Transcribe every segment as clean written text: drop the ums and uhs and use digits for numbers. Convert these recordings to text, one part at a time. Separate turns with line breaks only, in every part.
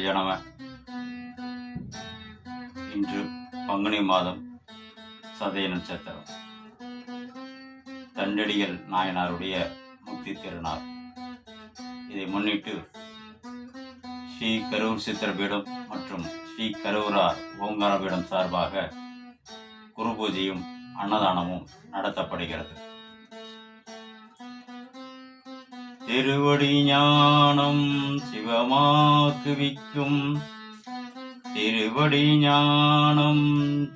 சிவாய நம. இன்று பங்குனி மாதம் சதய நட்சத்திரம், தண்டடிகள் நாயனாருடைய முக்தி திருநாள். இதை முன்னிட்டு ஸ்ரீ கரூர் சித்திரபீடம் மற்றும் ஸ்ரீ கரூரார் ஓங்காரபீடம் சார்பாக குரு பூஜையும் அன்னதானமும் நடத்தப்படுகிறது. திருவடி ஞானம் சிவமாக்குவிக்கும், திருவடி ஞானம்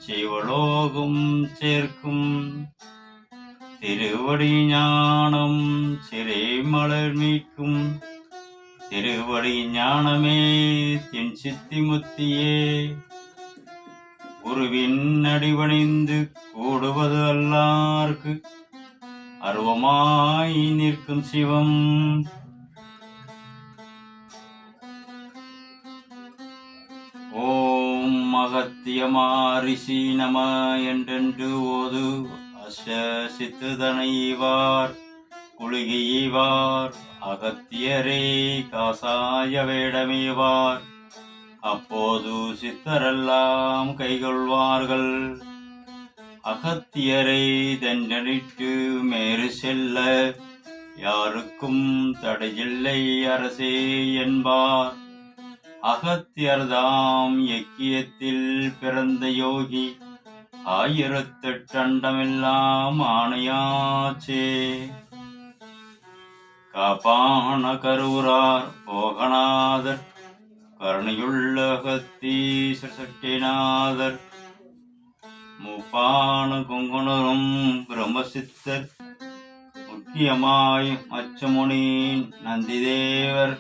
சிவலோகம் சேர்க்கும், திருவடி ஞானம் சிறை மலர் மீட்கும், திருவடி ஞானமே தின் சித்தி முத்தியே. குருவின் அடிபணிந்து கூடுவது அல்லார்க்கு அருவமாய் நிற்கும் சிவம். ஓம் அகத்தியமாரிஷி நம என்றென்று ஓது. அஷ்ட சித்துதனைவார் குளிகைவார் அகத்தியரே காசாய வேடமேவார். அப்போது சித்தரெல்லாம் கைகொள்வார்கள். அகத்தியரை தண்டனிட்டு மேறு செல்ல யாருக்கும் தடையில்லை அரசே என்பார். அகத்தியர்தாம் எக்கியத்தில் பிறந்த யோகி, 1008 அண்டமெல்லாம் ஆணையாச்சே. காப்பான கரூரார் போகநாதர், கருணையுள்ள அகத்தீஸ்வர சக்திநாதர், முப்பான கொங்குணரும் பிரம்மசித்தர், முக்கியமாய் அச்சமுனி நந்திதேவர்,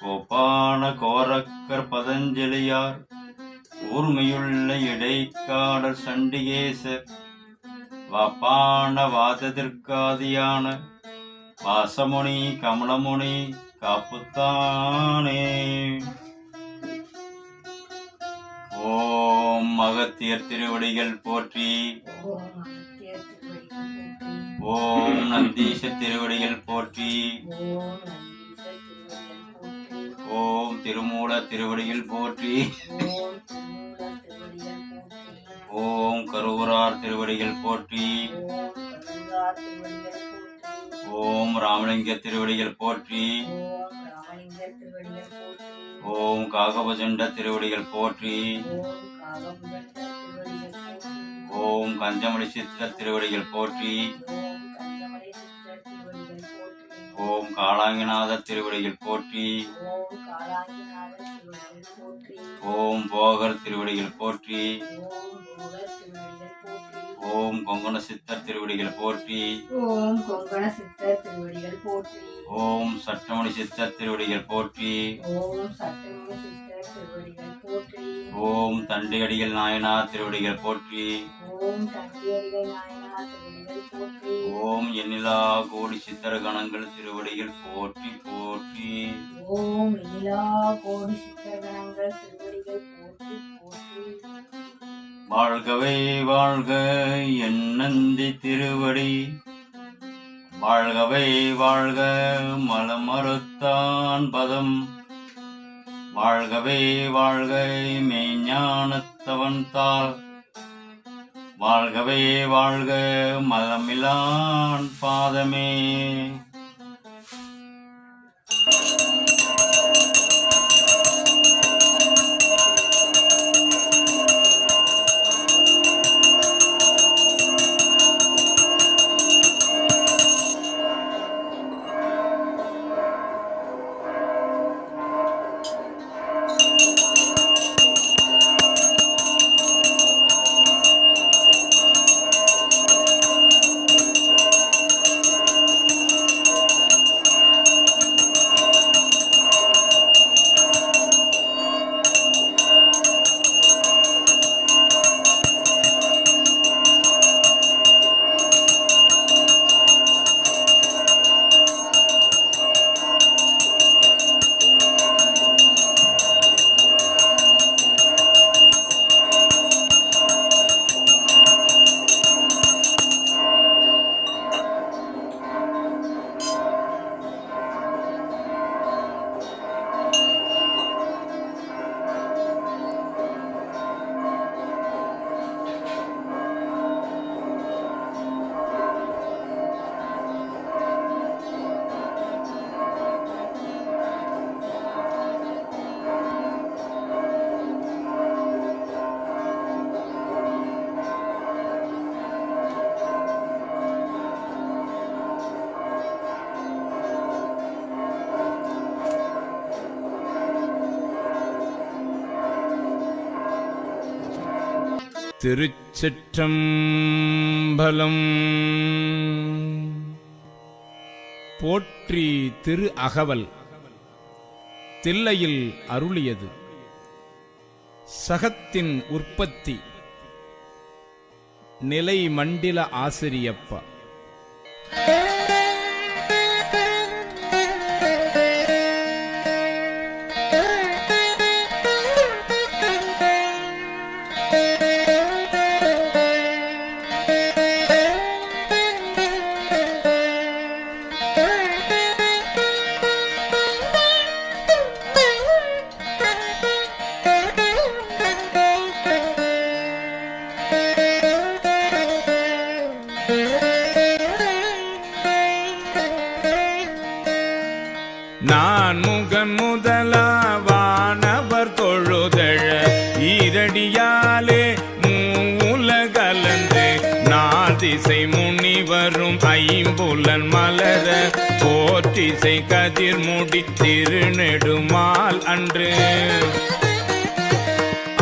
கோப்பான கோரக்கர் பதஞ்சலியார், கூர்மையுள்ள இடைக்காடர் சண்டிகேசர், வாப்பான வாதத்திற்காதியான வாசமுனி கமலமுனி காப்புத்தானே. ஓம் அகத்தியர் திருவடிகள் போற்றி. ஓம் நந்தீச திருவடிகள் போற்றி. ஓம் திருமூல திருவடிகள் போற்றி. ஓம் கரூரார் திருவடிகள் போற்றி. ஓம் ராமலிங்க திருவடிகள் போற்றி. ஓம் காகபஜண்ட திருவடிகள் போற்றி. ஓம் கஞ்சமணி சித்திர திருவடிகள் போற்றி. ஓம் காளாங்கிநாத திருவடிகள் போற்றி. ஓம் போகர் திருவடிகள் போற்றி. ஓம் கொங்கண சித்தர் திருவடிகள் போற்றி.
ஓம் கொங்கண சித்தர் திருவடிகள் போற்றி.
ஓம் சட்டமணி சித்தர் திருவடிகள் போற்றி.
ஓம் சட்டமணி சித்தர் திருவடிகள் போற்றி.
ஓம் தண்டியடிகள் நாயனார் திருவடிகள் போற்றி.
ஓம் தண்டியடிகள் நாயனார் திருவடிகள் போற்றி.
ஓம் எண்ணிலா கோடி சித்தர கணங்கள் திருவடிகள் போற்றி போற்றி.
ஓம் எண்ணிலா கோடி சித்தர் கணங்கள் திருவடிகள் போற்றி போற்றி.
வாழ்கவே வாழ்க என் நந்தி திருவடி, வாழ்கவே வாழ்க மலமறுத்தான் பதம், வாழ்கவே வாழ்க மெய்ஞானத்தவன் தாள், வாழ்கவே வாழ்க மலமிலான் பாதமே.
திருச்சிற்றம்பலம். போற்றி திரு அகவல் தில்லையில் அருளியது. சகத்தின் உற்பத்தி நிலை மண்டில ஆசிரியப்பா. நான் முகன் முதலாவானவர் தொழுதழ ஈரடியாலே மூலகலந்து நாதிசை முனிவரும் ஐம்புலன் மலர போற்றிசை கதிர்முடி திருநெடுமால் அன்று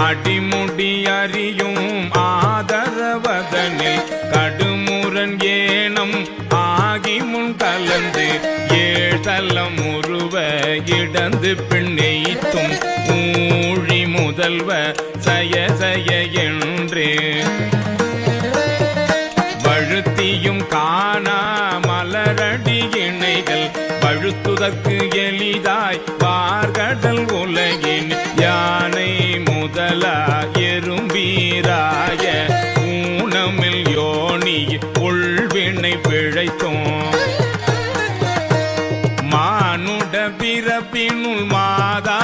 அடிமுடி அறியும் ஆதரவதனில் கடுமுரன் ஏனம் ஆகி முன் கலந்து ஏழலம் உருவ இடந்து பின்னெய்த்தும் ஊழி முதல்வ சய சய என்று வழுத்தியும் காணா மலரடி இணைகள் பழுத்துதற்கு எளிதாய் பார்கடல் உலகின் யானை முதலா எறும்பீராய ஊனமில் யோனி உள்வினை பிழைத்தோம் மானுட பிறப்பினுள் மாதா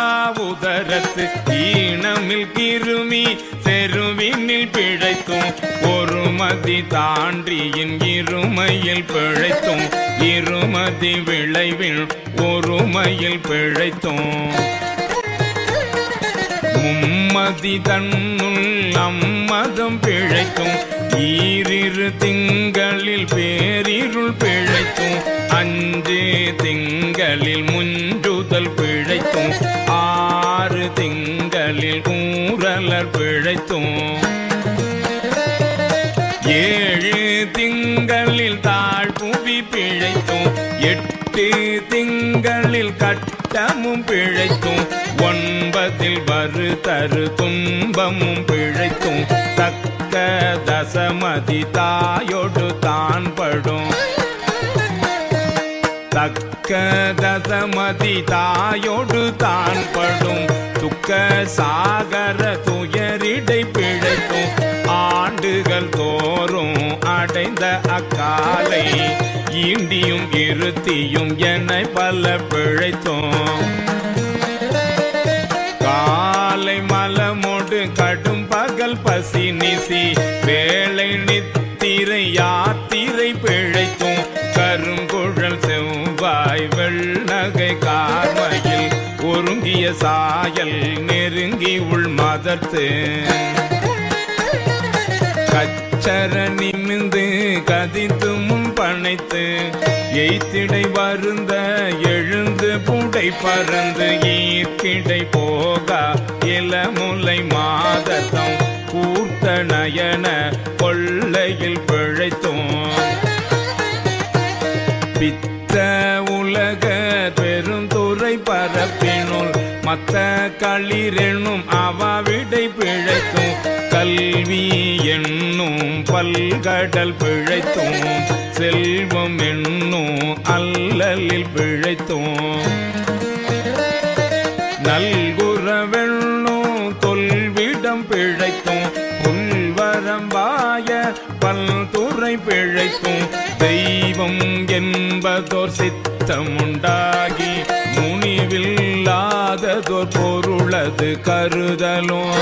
உதரத்து ஈனமில் கிருமி செருவினில் பிழைத்தும் ஒருமதி தாண்டியின் இருமையில் பிழைத்தும் இருமதி விளைவில் ஒருமையில் பிழைத்தும் மும்மதி தன்னுள் அம்மதம் பிழைத்தும் ஈரிரு திங்களில் பேரிருள் பிழைத்தும் அஞ்சு திங்களில் முஞ்சுதல் பிழைத்தும் ஆறு திங்களில் ஊரலர் பிழைத்தும் ஏழு திங்களில் தாழ்புவி பிழைத்தும் எட்டு திங்களில் கட்டமும் பிழைத்தும் ஒன்பதில் வரு தரு துன்பமும் பிழைத்தும் தக்க தசமதி தாயோடு தான் படும் தக்க தசமதி தாயோடு தான் படும் துக்க சாகர துயரிடை பிழைத்தும் ஆண்டுகள் தோறும் அடைந்த அக்காலை ஈண்டியும் இருத்தியும் என பல பிழைத்தோம் காலை மலமோடு கடும் பகல் பசி நிசி வேலை நித்திரை யாத்திரை பிழைத்தும் கருங்குழல் செவ்வாய் வெள்ளகை கார்மையில் ஒருங்கிய சாயல் நெருங்கி உள் மதர்த்து கச்சர நிமிந்து கதித்து முன் பனைத்து எய்த்திடை வருந்த எழுந்து புடை பறந்து ஈர்க்கிடை போகா இளமுலை மாதத்தம் கூர்த்த நயன கொள்ளையில் பிழைத்தோம் பித்த உலக பெருந்துறை பரப்பினுள் மத்த களிரெனும் அவாவிடை பிழைத்தும் கல்வி என்னும் பல்கடல் பிழைத்தும் செல்வம் என்னும் அல்லலில் பிழைத்தும் நல்குறவெண்ணும் தொல்விடம் பிழைத்தும் புல்வரம்பாய பல்துறை பிழைத்தும் தெய்வம் என்பதோர் சித்தமுண்டாகி முனிவில்லாததோர் பொருளது கருதலும்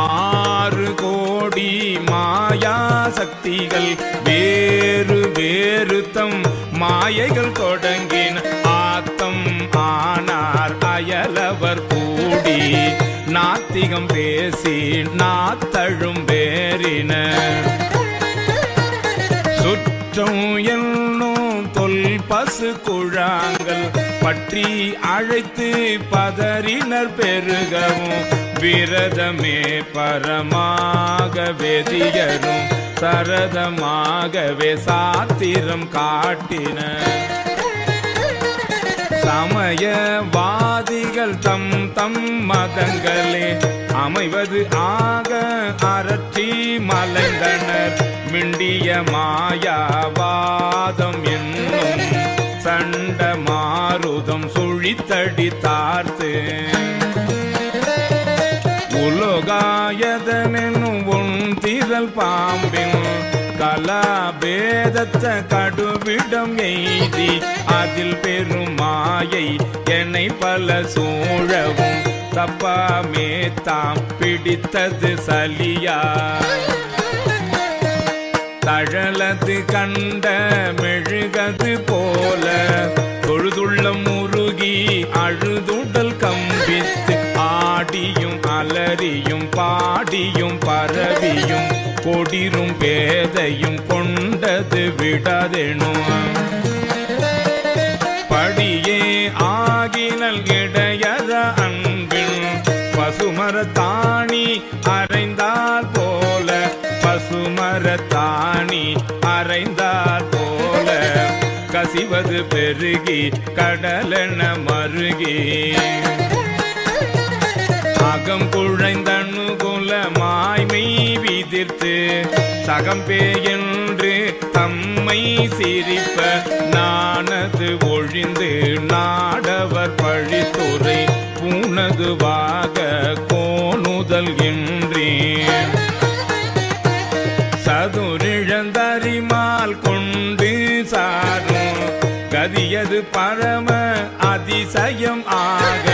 ஆறு கோடி மாயா சக்திகள் வேறு வேறு தம் மாயைகள் தொடங்கின ஆத்தம் ஆனார் அயலவர் கூடி நாத்திகம் பேசி நாத்தழும் வேறின சுற்றம் என்னும் தொல் பசு குழாங்கள் பற்றி அழைத்து பதறினர் பெருகவும் விரதமே பரமாக வேதியரும் சரதமாகவே சாத்திரம் காட்டின. சமயவாதிகள் தம் தம் மதங்களே அமைவது ஆக அரற்றி மலைந்தனர். மிண்டிய மாயாவாதம் என்னும் சண்ட மாருதம் சுழித்தடி தார்த்து உலோகாயதனும் உன் திரள் பாம்பின் கலாபேதத்த கடுவிடம் எய்தி அதில் பெரும் மாயை என்னை பல சூழவும் தப்பாமே தாம் பிடித்தது சலியா. தழலது கண்ட மெழுகது போல தொழுதுள்ள முருகி அழுதுடல் கம்பித்து ஆடியும் அலறியும் பாடியும் பரவியும் கொடிரும் பேதையும் கொண்டது விடாதெனும். படியே ஆகினல் இடையற அன்பின் பசுமரத்தாணி அறைந்தால் போல பசுமரத்தாணி அறைந்தால் போல கசிவது பெருகி கடலென மருகி அகம் குழைந்தனுகுல மாய்மை விதிர்த்து சகம்பே என்று தம்மை சிரிப்ப நானது ஒழிந்து நாடவர் பழித்துறை பூனதுவாக கோணுதல் என்றேன். சதுரிழந்தறிமால் கொண்டு சாரும் கதியது பரம அதிசயம் ஆக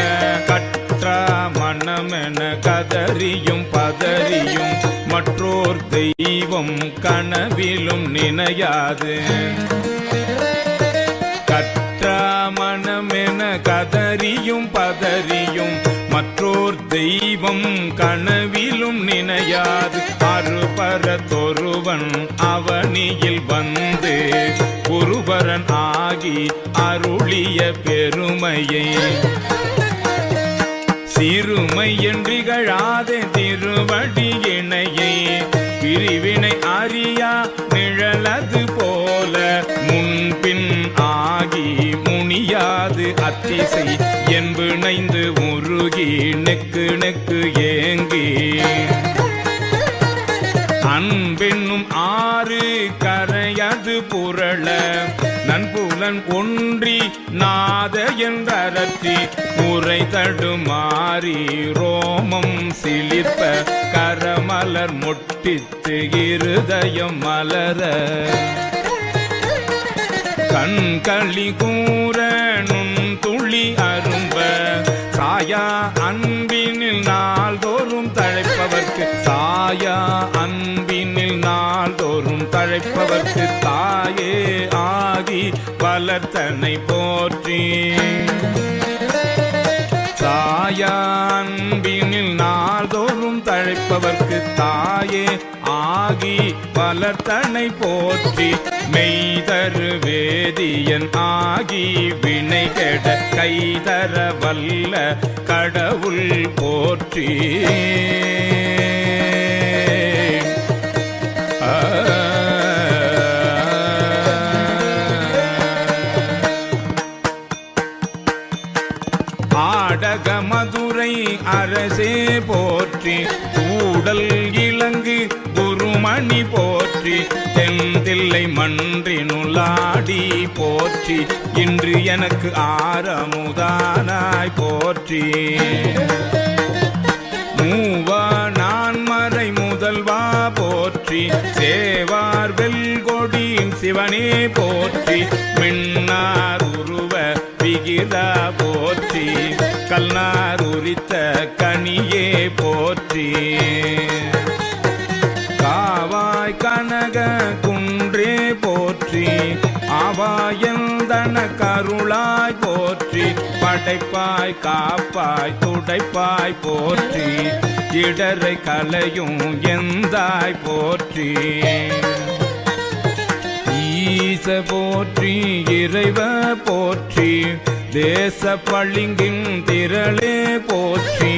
கற்றா மனமென கதறியும் பதறியும் மற்றோர் தெய்வம் கனவிலும் நினையாது. கற்றா மனமென கதறியும் பதறியும் மற்றோர் தெய்வம் கனவிலும் நினையாது. அருபரத்தொருவன் அவனியில் வந்து குருபரன் ஆகி அருளிய பெருமையை சிறுமை என்றிகழாதே திருவடி இணையை பிரிவினை அறியா நிழலது போல முன்பின் ஆகி முனியாது அத்திசை என்பிணைந்து உருகி நெக்கு நெக்கு ஏங்கி அன்பென்னும் ஆறு கரையது புரள நன்புலன் ஒன்றி நாத என்றரற்றி உரை தடுமாறி ரோமம் சிலிர்ப்ப கரமலர் மொட்டித்து இருதயம் மலர கண்களி கூற நுண் துளி அரும்ப சாயா அன்பினில் நாள்தோறும் தழைப்பவர்க்கு சாயா அன்பினில் நாள்தோறும் தழைப்பவர்க்கு தாயே ஆகி வளர்த்தனை போற்றி. சாயா அன்பினில் நாள்தோறும் தழைப்பவர்க்கு தாயே ஆகி வளர்த்தனை போற்றி. மெய்தரு வேதியன் ஆகி வினை கெட கைதர வல்ல கடவுள் போற்றி. ஆடக மதுரை அரசே போற்றி. கூடல் இலங்கு குருமணி போற்றி. தெந்தில்லை மன்றினுளாடி போற்றி. இன்று எனக்கு ஆரமுதானாய் போற்றி. மூவா நான்மறை முதல்வா போற்றி. சேவார் வெல்கொடி சிவனே போற்றி. மின்னார் உருவ விகிதா போற்றி. கல்நார் உரித்த கனியே போற்றி. காவாய் கனக குன்றே போற்றி. ஆவாயந்தன கருளாய் போற்றி. படைப்பாய் காப்பாய் துடைப்பாய் போற்றி. இடரை கலையும் எந்தாய் போற்றி. ஈச போற்றி இறைவ போற்றி. தேச பளிங்கின் திரளே போற்றி.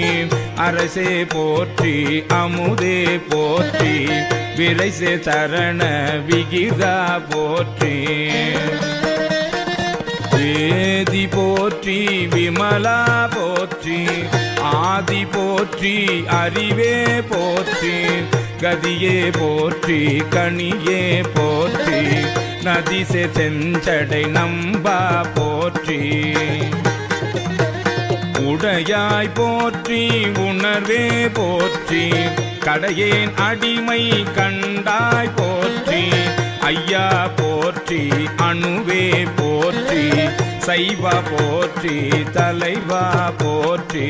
அரசே போற்றி அமுதே போற்றி விரைசே சரண விகிதா போற்றி வேதி போற்றி விமலா போற்றி ஆதி போற்றி அறிவே போற்றி கதியே போற்றி கனியே போற்றி நதிசே செஞ்சடை நம்பா போற்றி உடையாய் போற்றி உணர்வே போற்றி கடையேன் அடிமை கண்டாய் போற்றி ஐயா போற்றி அணுவே போற்றி சைவா போற்றி தலைவா போற்றி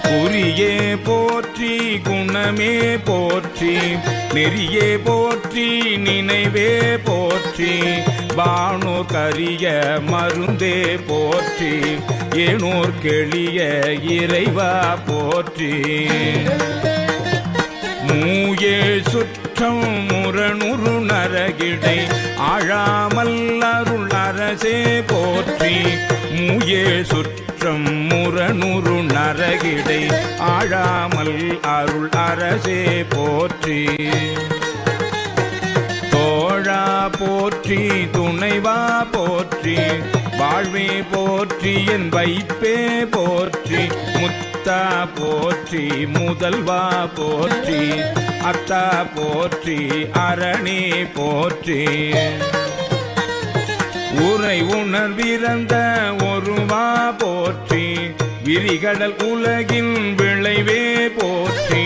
குறியே போற்றி குணமே போற்றி நெறியே போற்றி நினைவே போற்றி வானோர் கரிய மருந்தே போற்றி ஏனோர் கெளிய இறைவா போற்றி மூயே சுற்றம் முரணுரு நரகிடை ஆழாமல் அருள் அரசே போற்றி மூயே சுற்றம் முரணுரு நரகிடை ஆழாமல் அருள் அரசே போற்றி தோழா போற்றி துணைவா போற்றி வாழ்வே போற்றி என் வைப்பே போற்றி முத்தா போற்றி முதல்வா போற்றி அத்தா போற்றி அரணே போற்றி உரை உணர்விறந்த ஒருவா போற்றி விரிகடல் உலகின் விளைவே போற்றி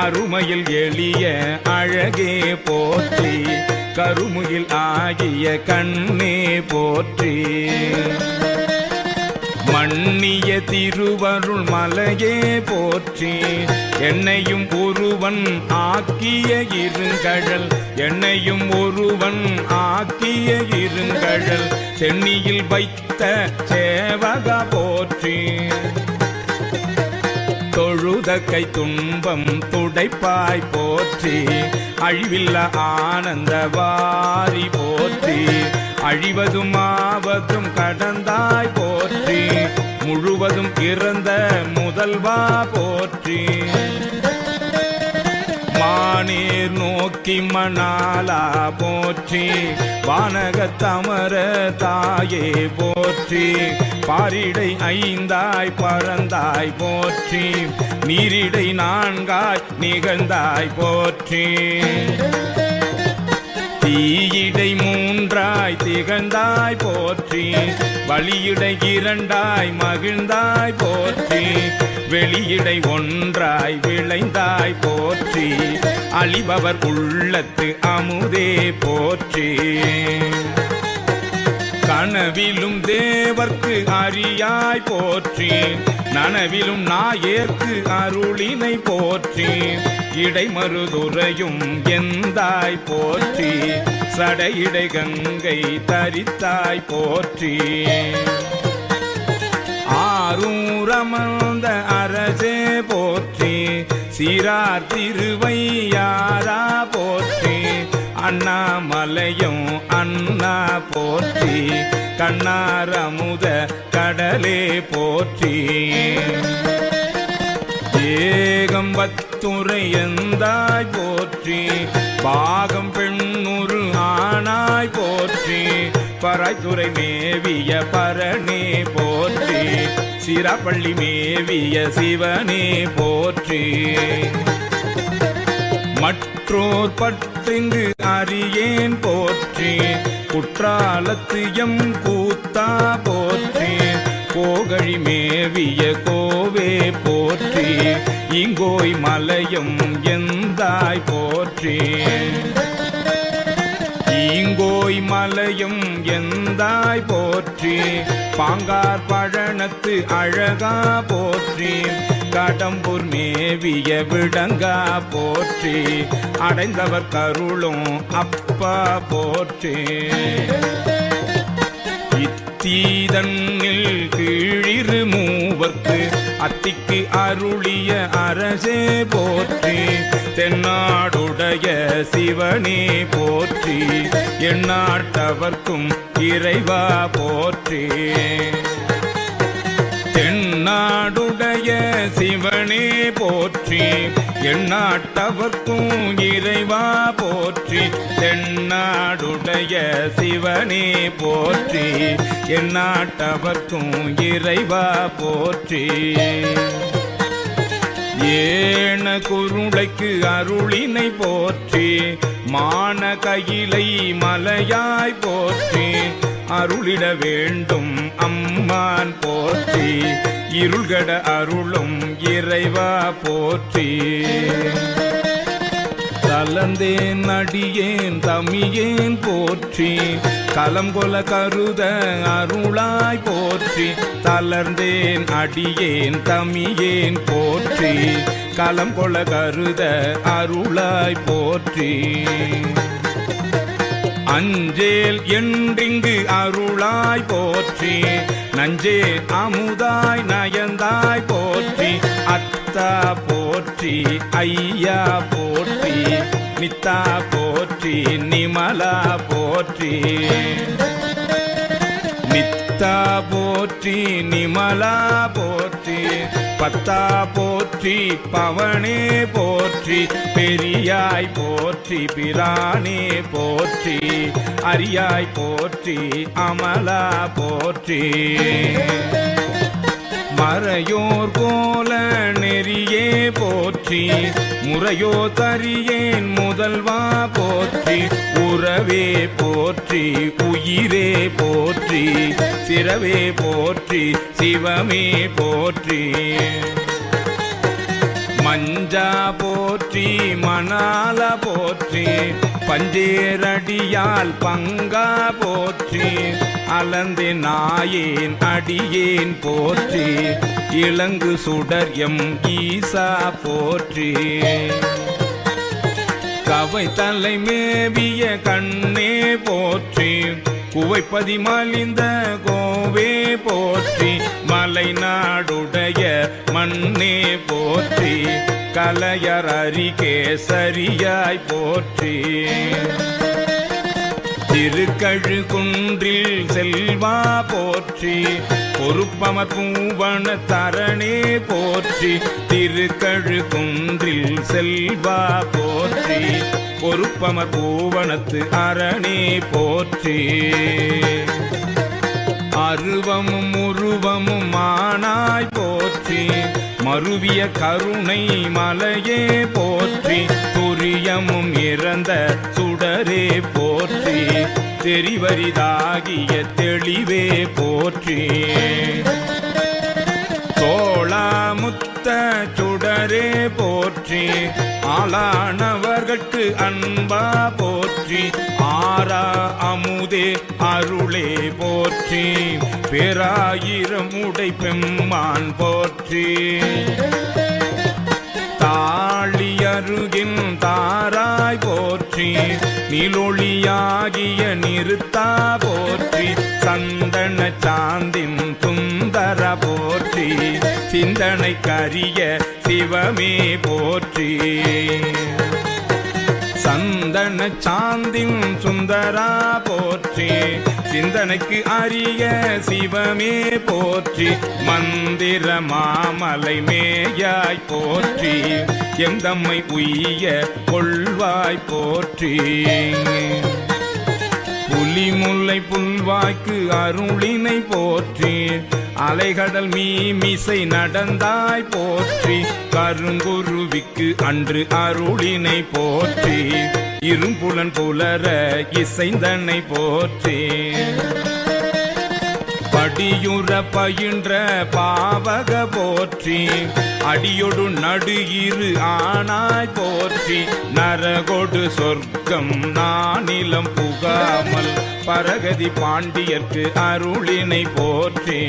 அருமையில் எளிய அழகே போற்றி கருமுகில் ஆகிய கண்ணே போற்றி மன்னிய திருவருள் மலையே போற்றி என்னையும் ஒருவன் ஆக்கிய இருங்கழல் என்னையும் ஒருவன் ஆக்கிய இருங்கழல் சென்னியில் வைத்த சேவகா போற்றி தொழுத கை துன்பம் துடைப்பாய் போற்றி அழிவில்ல ஆனந்த வாரி போற்றி அழிவதும் ஆவதும் கடந்தாய் போற்றி முழுவதும் இறந்த முதல்வா போற்றி மானீர் நோக்கி மணாலா போற்றி வானகத்தமர தாயே போற்றி பாரிடை ஐந்தாய் பறந்தாய் போற்றி நீரிடை நான்காய் நிகழ்ந்தாய் போற்றி தீயிடை மூன்றாய் திகழ்ந்தாய் போற்றி வழியிடை இரண்டாய் மகிழ்ந்தாய் போற்றி வெளியிடை ஒன்றாய் விளைந்தாய் போற்றி அழிபவர் உள்ளத்து அமுதே போற்றி கனவிலும் தேவர்க்கு அறியாய் போற்றி நனவிலும் நாயேற்கு அருளினை போற்றி இடைமருதுரையும் எந்தாய் போற்றி சடையிடை கங்கை தரித்தாய் போற்றி ஆரூரமர்ந்த அரசே போற்றி சீரார் திருவையாரா போற்றி அண்ணாமலையும் அண்ணா போற்றி கண்ணார் அமுத கடலே போற்றி ஏகம்பத்துரை எந்தாய் போற்றி பாகம் பெண்ணுரு ஆனாய் போற்றி பராய்த்துறை மேவிய பரணே போற்றி சிராப்பள்ளி மேவிய சிவனே போற்றி மற்றோர் பற்றிங்கு அறியேன் போற்றி குற்றாலத்து எம் கூத்தா போற்றி கோகழி மேவிய கோவே போற்றி இங்கோய் மலையும் எந்தாய் போற்றி ஈங்கோய் மலையும் எந்தாய் போற்றி பாங்கார் பழனத்து அழகா போற்றி கடம்பூர் மேவிய விடங்கா போற்றி அடைந்தவர் கருளும் அப்பா போற்றி இத்தீதன்னில் கீழிரு மூவர்க்கு அத்திக்கு அருளிய அரசே போற்றி தென்னாடுடைய சிவனே போற்றி எந்நாட்டவர்க்கும் இறைவா போற்றி தென்ன தென்னாடுடைய சிவனே போற்றி எந்நாட்டவர்க்கும் இறைவா போற்றி தென்னாடுடைய சிவனே போற்றி எந்நாட்டவர்க்கும் இறைவா போற்றி ஏன குருளைக்கு அருளினை போற்றி மான கையிலை மலையாய் போற்றி அருளிட வேண்டும் அம்மான் போற்றி இருள்கட அருளும் இறைவா போற்றி கலந்தேன் அடியேன் தமியேன் போற்றி கலங்கொல கருத அருளாய் போற்றி தளர்ந்தேன் அடியேன் தமியேன் போற்றி கலங்கொல கருத அருளாய் போற்றி அஞ்சேல் என்றிங்கு அருளாய் போற்றி நஞ்சே அமுதாய் நயந்தாய் போற்றி அத்தா போற்றி ஐயா போற்றி நித்தா போற்றி நிமலா போற்றி நித்தா போற்றி நிமலா போற்றி பத்தா போற்றி பவனே போற்றி பெரியாய் போற்றி பிரானே போற்றி அரியாய் போற்றி அமலா போற்றி மறையோர் கோல நெறியே போற்றி முறையோ தரியேன் முதல்வா போற்றி உறவே போற்றி உயிரே போற்றி சிறவே போற்றி சிவமே போற்றி மஞ்சா போற்றி மணால போற்றி பஞ்சேரடியால் பங்கா போற்றி அலந்து நாயேன் அடியேன் போற்றி இளங்கு சுடர் எம் ஈசா போற்றி கவை தலை மேவிய கண்ணே போற்றி குவைப்பதி மலிந்த கோவே போற்றி மலை நாடுடைய மண்ணே போற்றி கலையர் அரிகேசரியாய் போற்றி திருக்கழுகுன்றில் செல்வா போற்றி பொறுப்பமர் பூவன தரணே போற்றி திருக்கழுகுன்றில் செல்வா போற்றி பொறுப்பமர் பூவனத்து அரணே போற்றி அருவமும் உருவமும் மானாய் போற்றி மருவிய கருணை மலையே போற்றி துரியமும் இறந்த சுடரே போற்றி தெரிவரிதாகிய தெளிவே போற்றி தோளாமுத்த சுடரே போற்றி ஆளானவர்கட்கு அன்பா போற்றி ஆரா அமுதே அருளே போற்றி பேராயிரம் உடை பெம்மான் போற்றி தாழி அருகின் தாராய் போற்றி நிலொளியாகிய நிறுத்தா போற்றி சந்தன சாந்தின் சுந்தர போற்றி சிந்தனை கரிய சிவமே போற்றி சந்தன சாந்தின் சுந்தரா போற்றி சிந்தனைக்கு அரிய சிவமே போற்றி மந்திர மாமலை மேயாய் போற்றி எந்தம்மை உய்ய கொள்வாய் போற்றி புலிமுல்லை புல்வாய்க்கு அருளினை போற்றி அலைகடல் மீமிசை நடந்தாய் போற்றி கருங்குருவிக்கு அன்று அருளினை போற்றி இரும்புலன் புலர இசைந்தனை போற்றி படியுற பயின்ற பாவக போற்றி அடியொடு நடு இரு ஆனாய் போற்றி நரகொடு சொர்க்கம் நானிலம் புகாமல் பரகதி பாண்டியர்க்கு அருளினை போற்றி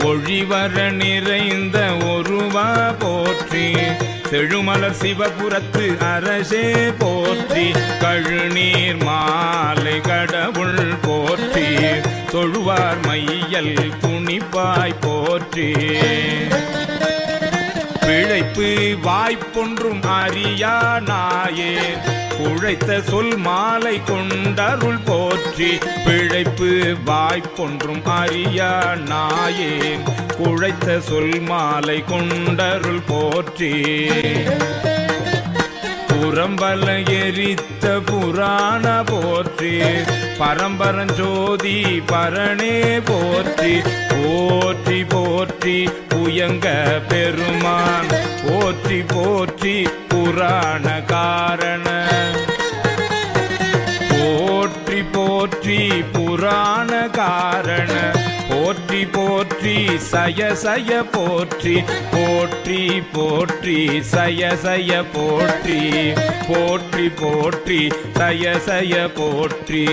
ஒழிவர நிறைந்த ஒருவா போற்றி செழுமலர் சிவபுரத்து அரசே போற்றி கழுநீர் மாலை கடவுள் போற்றி தொழுவார் மையல் துணிப்பாய் போற்றி பிழைப்பு வாய்ப்பொன்றும் அறியா நாயேன் உழைத்த சொல் மாலை கொண்டருள் போற்றி பிழைப்பு வாய்ப்பொன்றும் அறியா நாயேன் உழைத்த சொல் மாலை கொண்டருள் போற்றி புறம்பல எரித்த புராண போற்றி பரம்பரஞ்சோதி பரணே போற்றி போற்றி போற்றி புயங்க பெருமான் போற்றி போற்றி புராண காரண போற்றி போற்றி புராண காரண போற்றி போற்றி சய சய போற்றி போற்றி போற்றி சய சய போற்றி போற்றி போற்றி சய சய போற்றி